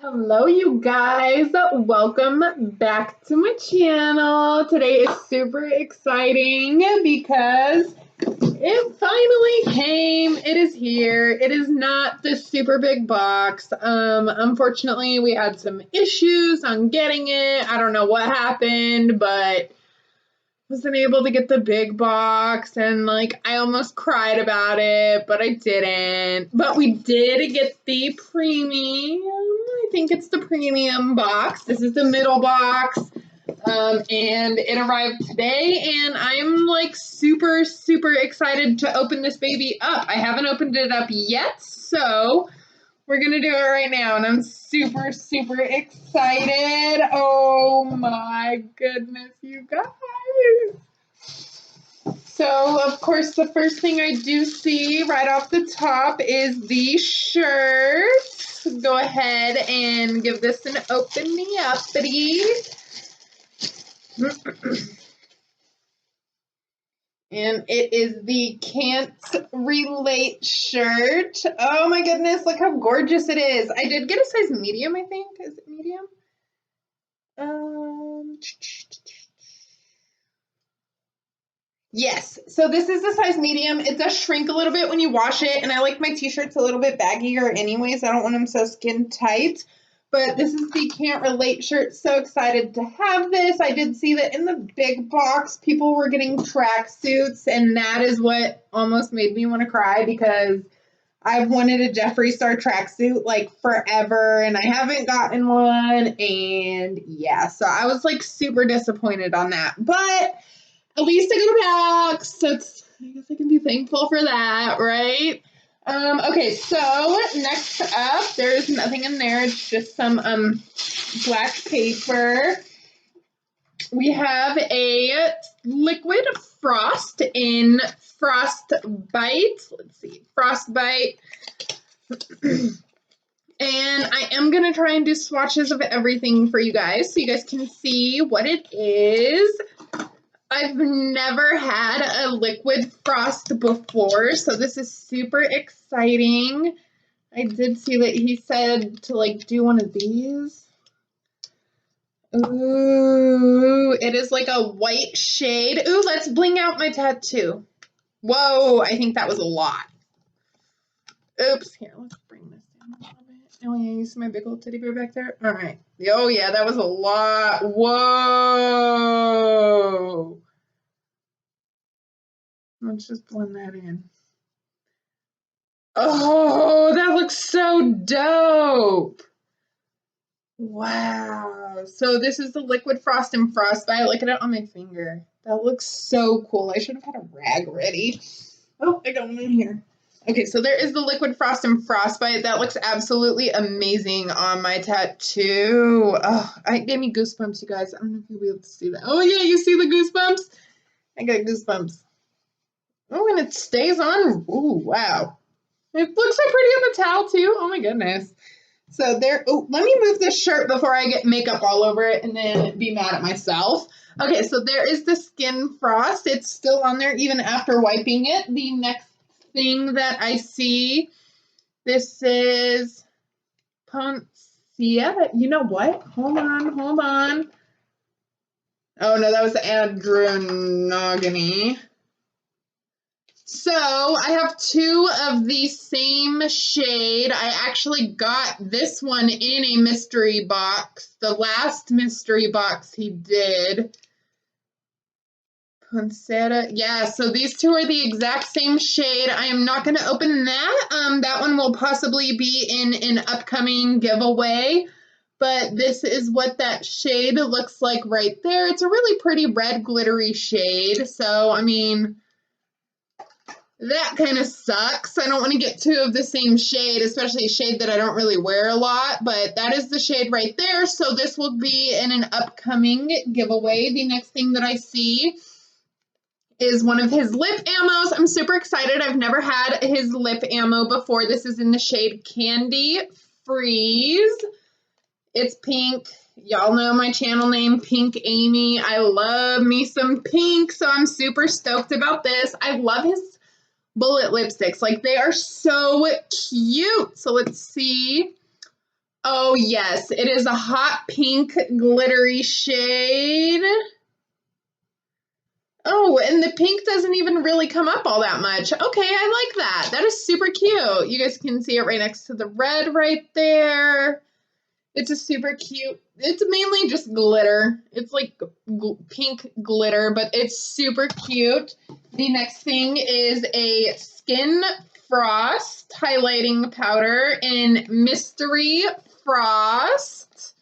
Hello, you guys. Welcome back to my channel. Today is super exciting because it finally came. It is here. It is not this super big box. Unfortunately, we had some issues on getting it. I don't know what happened, but wasn't able to get the big box, and like I almost cried about it, but I didn't. But we did get the premium. I think it's the premium box. This is the middle box. And it arrived today, and I'm like super excited to open this baby up. I haven't opened it up yet, so we're gonna do it right now, and I'm super excited. Oh my goodness, you guys. So, of course, the first thing I do see right off the top is the shirt. Go ahead and give this an open me uppity. And it is the Can't Relate shirt. Oh my goodness, look how gorgeous it is. I did get a size medium, I think. Is it medium? Yes, so this is the size medium. It does shrink a little bit when you wash it, and I like my t-shirts a little bit baggier anyways. I don't want them so skin tight. But this is the Can't Relate shirt. So excited to have this. I did see that in the big box, people were getting tracksuits, and that is what almost made me want to cry because I've wanted a Jeffree Star tracksuit like forever, and I haven't gotten one. And yeah, so I was like super disappointed on that. But at least I got a box. So I guess I can be thankful for that, right? Okay, so next up, there's nothing in there. It's just some black paper. We have a liquid frost in Frostbite. Let's see, Frostbite. And I am going to try and do swatches of everything for you guys so you guys can see what it is. I've never had a liquid frost before, so this is super exciting. I did see that he said to like do one of these. Ooh, it is like a white shade. Ooh, let's bling out my tattoo. Whoa, I think that was a lot. Oops, here, let's bring this down a little bit. Oh yeah, you see my big old teddy bear back there? All right. Oh yeah, that was a lot. Whoa. Let's just blend that in. Oh, that looks so dope. Wow. So this is the liquid frost and frostbite. Look at it on my finger. That looks so cool. I should have had a rag ready. Oh, I got one in here. Okay, so there is the liquid frost and frostbite. That looks absolutely amazing on my tattoo. Oh, it gave me goosebumps, you guys. I don't know if you'll be able to see that. Oh yeah, you see the goosebumps? I got goosebumps. Oh, and it stays on. Ooh, wow. It looks so pretty on the towel too. Oh my goodness. So there, oh, let me move this shirt before I get makeup all over it and then be mad at myself. Okay, so there is the skin frost. It's still on there even after wiping it. The next thing that I see, this is Poncia. You know what? Hold on. Oh no, that was Andronogamy. So I have two of the same shade. I actually got this one in a mystery box. The last mystery box he did. Poncetta. Yeah, so these two are the exact same shade. I am not going to open that. That one will possibly be in an upcoming giveaway. But this is what that shade looks like right there. It's a really pretty red glittery shade. So, I mean, that kind of sucks. I don't want to get two of the same shade, especially a shade that I don't really wear a lot, but that is the shade right there. So this will be in an upcoming giveaway. The next thing that I see is one of his lip ammos. I'm super excited. I've never had his lip ammo before. This is in the shade Candy Freeze. It's pink. Y'all know my channel name, Pink Amy. I love me some pink, so I'm super stoked about this. I love his bullet lipsticks. Like, they are so cute. So let's see. Oh, yes, it is a hot pink glittery shade. Oh, and the pink doesn't even really come up all that much. Okay, I like that. That is super cute. You guys can see it right next to the red right there. It's a super cute, it's mainly just glitter. It's like pink glitter, but it's super cute. The next thing is a Skin Frost highlighting powder in Mystery Frost.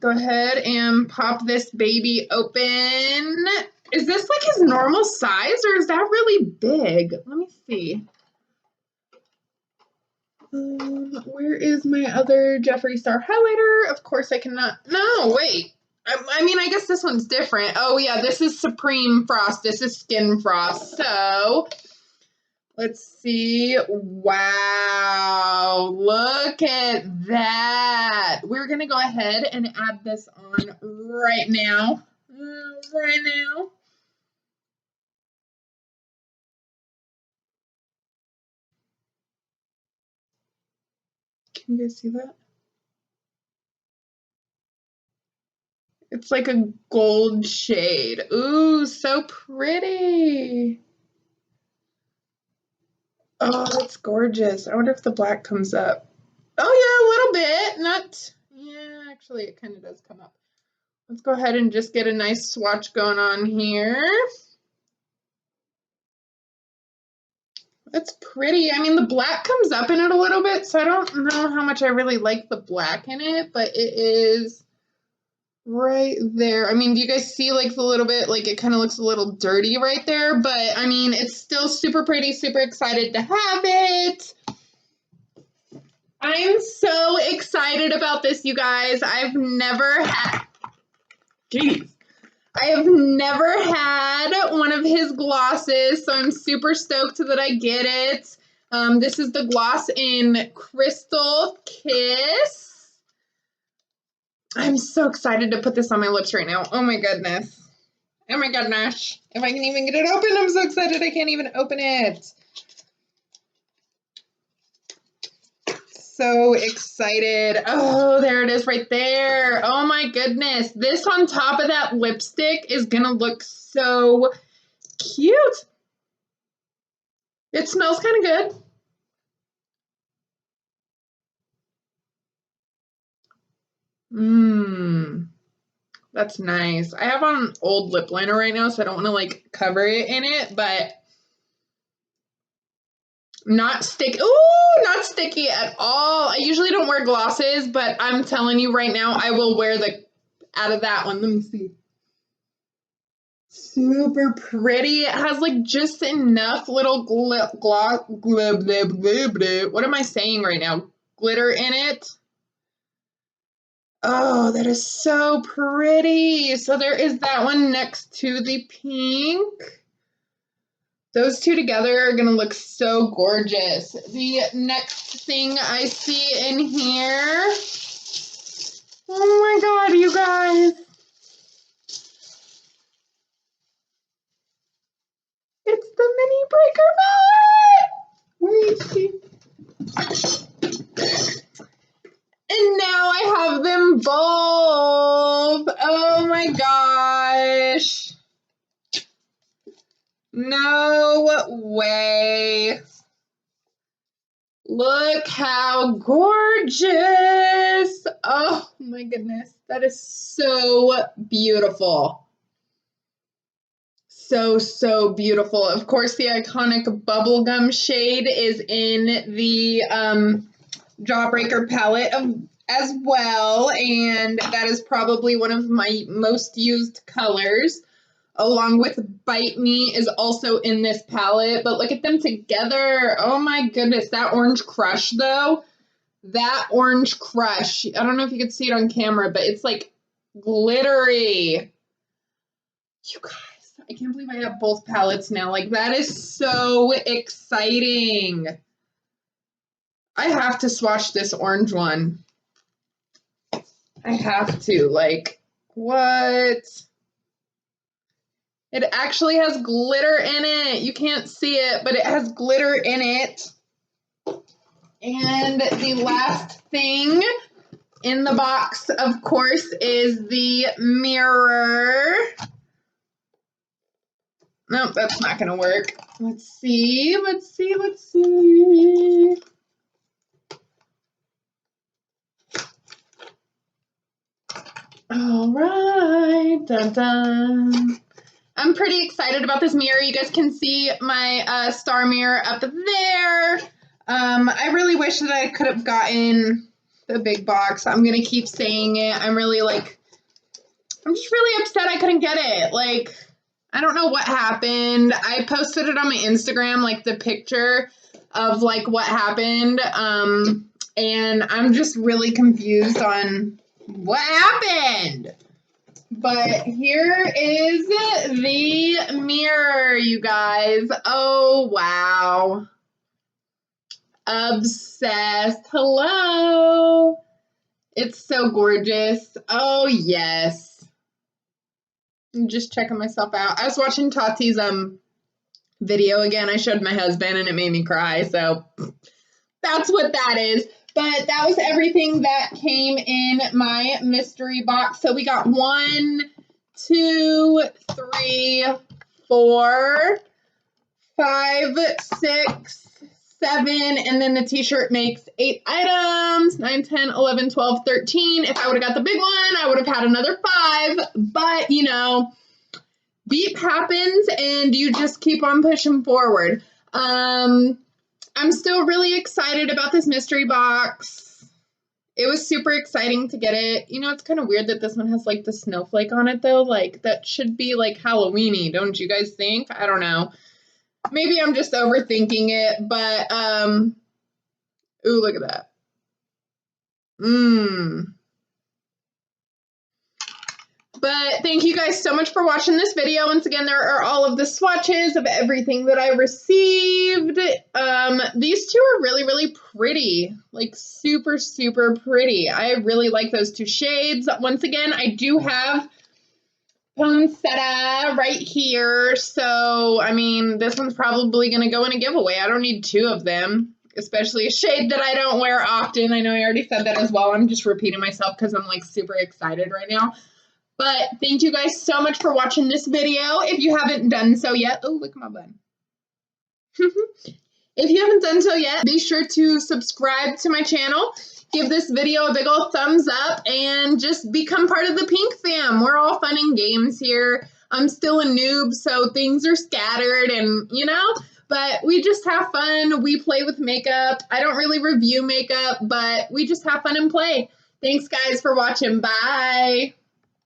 Go ahead and pop this baby open. Is this like his normal size or is that really big? Let me see. Where is my other Jeffree Star highlighter? Of course I cannot. No, wait. I mean, I guess this one's different. Oh, yeah, this is Supreme Frost. This is Skin Frost. So, let's see. Wow, look at that. We're going to go ahead and add this on right now. Right now. Can you guys see that? It's like a gold shade. Ooh, so pretty. Oh, that's gorgeous. I wonder if the black comes up. Oh, yeah, a little bit. Not, yeah, actually, it kind of does come up. Let's go ahead and just get a nice swatch going on here. That's pretty. I mean, the black comes up in it a little bit, so I don't know how much I really like the black in it, but it is right there. I mean, do you guys see like the little bit, like it kind of looks a little dirty right there, but I mean, it's still super pretty, super excited to have it. I'm so excited about this, you guys. I've never had, geez. I have never had one of his glosses, so I'm super stoked that I get it. This is the gloss in Crystal Kiss. I'm so excited to put this on my lips right now. Oh my goodness. Oh my goodness. If I can even get it open, I'm so excited I can't even open it. So excited. Oh, there it is right there. Oh my goodness. This on top of that lipstick is gonna look so cute. It smells kind of good. Mmm. That's nice. I have on old lip liner right now, so I don't want to like cover it in it, but not sticky. Ooh, not sticky at all. I usually don't wear glosses, but I'm telling you right now, I will wear the out of that one. Let me see. Super pretty. It has like just enough little gloss. What am I saying right now? Glitter in it. Oh, that is so pretty. So there is that one next to the pink. Those two together are going to look so gorgeous. The next thing I see in here. Oh my God, you guys. It's the Mini Breaker palette. Where is she? And now I have them both. Oh my gosh. No way. Look how gorgeous. Oh my goodness. That is so beautiful. So, so beautiful. Of course, the iconic bubblegum shade is in the Jawbreaker palette as well. And that is probably one of my most used colors. Along with Bite Me is also in this palette. But look at them together. Oh my goodness. That Orange Crush, though. That Orange Crush. I don't know if you can see it on camera, but it's like glittery. You guys. I can't believe I have both palettes now. Like, that is so exciting. I have to swatch this orange one. I have to. Like, what? It actually has glitter in it. You can't see it, but it has glitter in it. And the last thing in the box, of course, is the mirror. Nope, that's not going to work. Let's see. All right. Dun, dun. I'm pretty excited about this mirror. You guys can see my star mirror up there. I really wish that I could have gotten the big box. I'm going to keep saying it. I'm just really upset I couldn't get it. Like, I don't know what happened. I posted it on my Instagram, like the picture of like what happened. And I'm just really confused on what happened. But here is the mirror, you guys. Oh, wow. Obsessed. Hello. It's so gorgeous. Oh, yes. I'm just checking myself out. I was watching Tati's video again. I showed my husband and it made me cry. So that's what that is. But that was everything that came in my mystery box. So we got 1, 2, 3, 4, 5, 6, 7, and then the t-shirt makes 8 items, 9, 10, 11, 12, 13. If I would have got the big one, I would have had another 5. But, you know, beep happens and you just keep on pushing forward. I'm still really excited about this mystery box. It was super exciting to get it. You know, it's kind of weird that this one has like the snowflake on it though. Like that should be like Halloween-y, don't you guys think? I don't know. Maybe I'm just overthinking it, but ooh, look at that. But thank you guys so much for watching this video. Once again, there are all of the swatches of everything that I received. These two are really, really pretty. Like super, super pretty. I really like those 2 shades. Once again, I do have Poinsettia right here. So, I mean, this one's probably going to go in a giveaway. I don't need 2 of them, especially a shade that I don't wear often. I know I already said that as well. I'm just repeating myself because I'm like super excited right now. But thank you guys so much for watching this video. If you haven't done so yet, oh, look at my bun. If you haven't done so yet, be sure to subscribe to my channel. Give this video a big old thumbs up and just become part of the Pink fam. We're all fun and games here. I'm still a noob, so things are scattered and, you know, but we just have fun. We play with makeup. I don't really review makeup, but we just have fun and play. Thanks, guys, for watching. Bye.